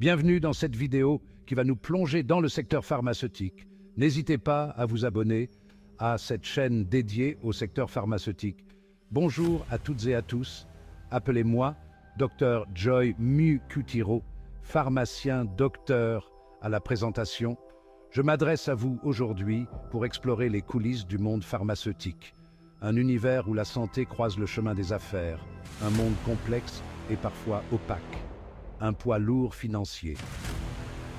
Bienvenue dans cette vidéo qui va nous plonger dans le secteur pharmaceutique. N'hésitez pas à vous abonner à cette chaîne dédiée au secteur pharmaceutique. Bonjour à toutes et à tous. Appelez-moi Dr Joy Mukutiro, pharmacien docteur à la présentation. Je m'adresse à vous aujourd'hui pour explorer les coulisses du monde pharmaceutique. Un univers où la santé croise le chemin des affaires, un monde complexe et parfois opaque. Un poids lourd financier.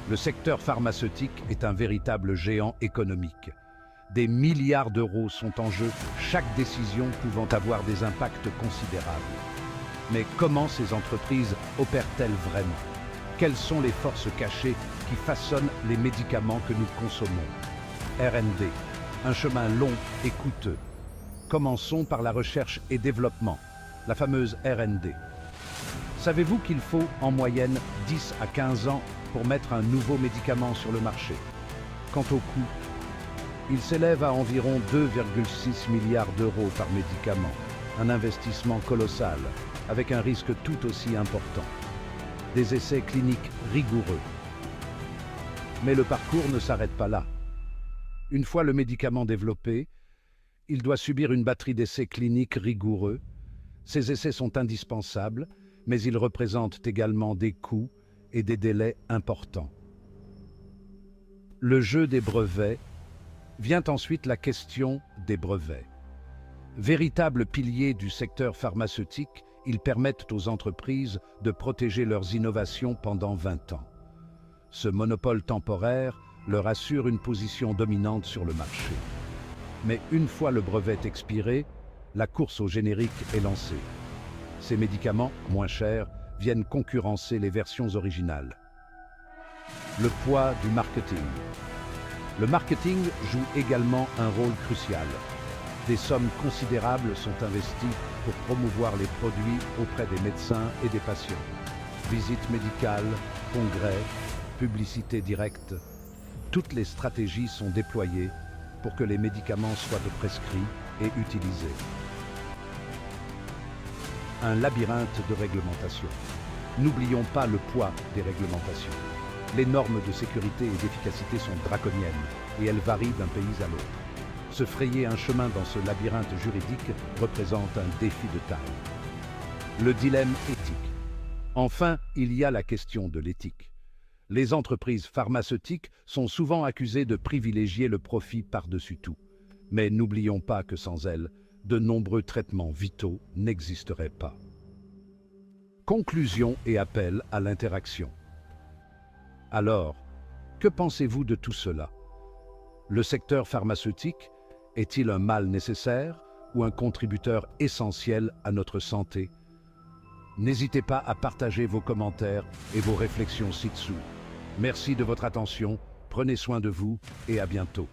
Le secteur pharmaceutique est un véritable géant économique. Des milliards d'euros sont en jeu, chaque décision pouvant avoir des impacts considérables. Mais comment ces entreprises opèrent-elles vraiment? Quelles sont les forces cachées qui façonnent les médicaments que nous consommons? R&D, un chemin long et coûteux. Commençons par la recherche et développement, la fameuse R&D. Savez-vous qu'il faut en moyenne 10 à 15 ans pour mettre un nouveau médicament sur le marché? Quant au coût, il s'élève à environ 2,6 milliards d'euros par médicament, un investissement colossal, avec un risque tout aussi important. Des essais cliniques rigoureux. Mais le parcours ne s'arrête pas là. Une fois le médicament développé, il doit subir une batterie d'essais cliniques rigoureux. Ces essais sont indispensables, mais ils représentent également des coûts et des délais importants. Le jeu des brevets. Vient ensuite la question des brevets. Véritables piliers du secteur pharmaceutique, ils permettent aux entreprises de protéger leurs innovations pendant 20 ans. Ce monopole temporaire leur assure une position dominante sur le marché. Mais une fois le brevet expiré, la course au générique est lancée. Ces médicaments, moins chers, viennent concurrencer les versions originales. Le poids du marketing. Le marketing joue également un rôle crucial. Des sommes considérables sont investies pour promouvoir les produits auprès des médecins et des patients. Visites médicales, congrès, publicité directe, toutes les stratégies sont déployées pour que les médicaments soient prescrits et utilisés. Un labyrinthe de réglementation. N'oublions pas le poids des réglementations. Les normes de sécurité et d'efficacité sont draconiennes et elles varient d'un pays à l'autre. Se frayer un chemin dans ce labyrinthe juridique représente un défi de taille. Le dilemme éthique. Enfin, il y a la question de l'éthique. Les entreprises pharmaceutiques sont souvent accusées de privilégier le profit par-dessus tout. Mais n'oublions pas que sans elles, de nombreux traitements vitaux n'existeraient pas. Conclusion et appel à l'interaction. Alors, que pensez-vous de tout cela? Le secteur pharmaceutique est-il un mal nécessaire ou un contributeur essentiel à notre santé? N'hésitez pas à partager vos commentaires et vos réflexions ci-dessous. Merci de votre attention, prenez soin de vous et à bientôt.